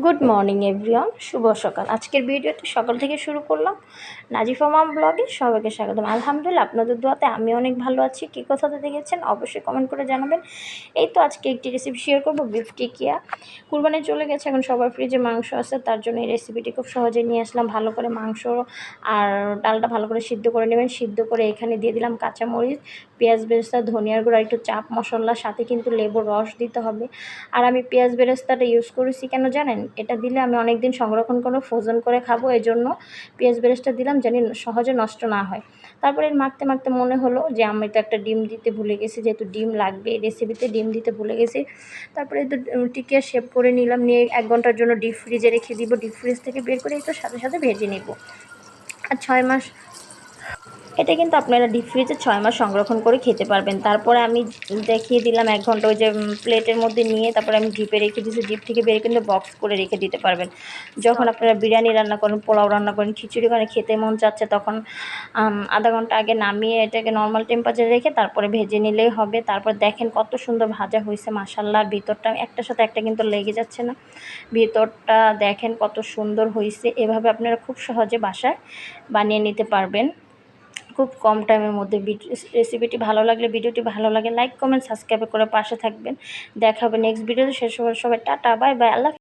Good morning everyone, শুভ সকাল। আজকের ভিডিওটি সকাল থেকে শুরু করলাম। নাজিফা মাম ব্লগে সবাইকে স্বাগতম। আলহামদুলিল্লাহ, আপনাদের দোয়াতে আমি অনেক ভালো আছি। কী কোথাতে দেখেছেন অবশ্যই কমেন্ট করে জানাবেন। এই তো আজকে একটি রেসিপি শেয়ার করবো, বিফ টিকিয়া। কুরবানি চলে গেছে, এখন সবার ফ্রিজে মাংস আছে, তার জন্য এই রেসিপিটি খুব সহজে নিয়ে আসলাম। ভালো করে মাংস আর ডালটা ভালো করে সিদ্ধ করে নেবেন। সিদ্ধ করে এখানে দিয়ে দিলাম কাঁচামরিচ, পেঁয়াজ বেরেস্তা, ধনিয়ার গুঁড়া, একটু চাপ মশলা, সাথে কিন্তু লেবুর রস দিতে হবে। আর আমি পেঁয়াজ বেরেস্তাটা ইউজ করেছি কেন জানেন? এটা দিলে আমি অনেক দিন সংরক্ষণ করে ফ্রোজেন করে খাবো, এই জন্য পেঁয়াজ বেরেস্তা দিলাম, জানি সহজে নষ্ট না হয়। তারপরে মাখতে মাখতে মনে হলো যে আমি তো একটা ডিম দিতে ভুলে গেছি, যেহেতু ডিম লাগবে এই রেসিপিতে, ডিম দিতে ভুলে গেছি। তারপরে তো টিকিয়া শেপ করে নিলাম, নিয়ে 1 ঘন্টার জন্য ডিপ ফ্রিজে রেখে দিব। ডিপ ফ্রিজ থেকে বের করে তো সাথে সাথে ভেজে নিব। আর 6 মাস এটা কিন্তু আপনারা ডিপ ফ্রিজে 6 মাস সংরক্ষণ করে খেতে পারবেন। তারপরে আমি দেখিয়ে দিলাম 1 ঘন্টা ওই যে প্লেটের মধ্যে নিয়ে, তারপরে আমি ডিপে রেখে দিয়েছি। ডিপ থেকে বের কিন্তু বক্স করে রেখে দিতে পারবেন। যখন আপনারা বিরিয়ানি রান্না করেন, পোলাও রান্না করেন, খিচুড়ি করে খেতে মন চাচ্ছে, তখন আধা ঘন্টা আগে নামিয়ে এটাকে নর্মাল টেম্পারেচারে রেখে তারপরে ভেজে নিলেই হবে। তারপর দেখেন কত সুন্দর ভাজা হয়েছে মাশাআল্লাহ। ভিতরটা একটার সাথে একটা কিন্তু লেগে যাচ্ছে না, ভিতরটা দেখেন কত সুন্দর হয়েছে। এভাবে আপনারা খুব সহজে বাসায় বানিয়ে নিতে পারবেন খুব কম টাইমের মধ্যে। রেসিপিটি ভালো লাগলে, ভিডিওটি ভালো লাগে, লাইক কমেন্ট সাবস্ক্রাইব করে পাশে থাকবেন। দেখা হবে নেক্সট ভিডিওতে। শেষ সবাই টাটা, বাই বাই, আল্লাহ।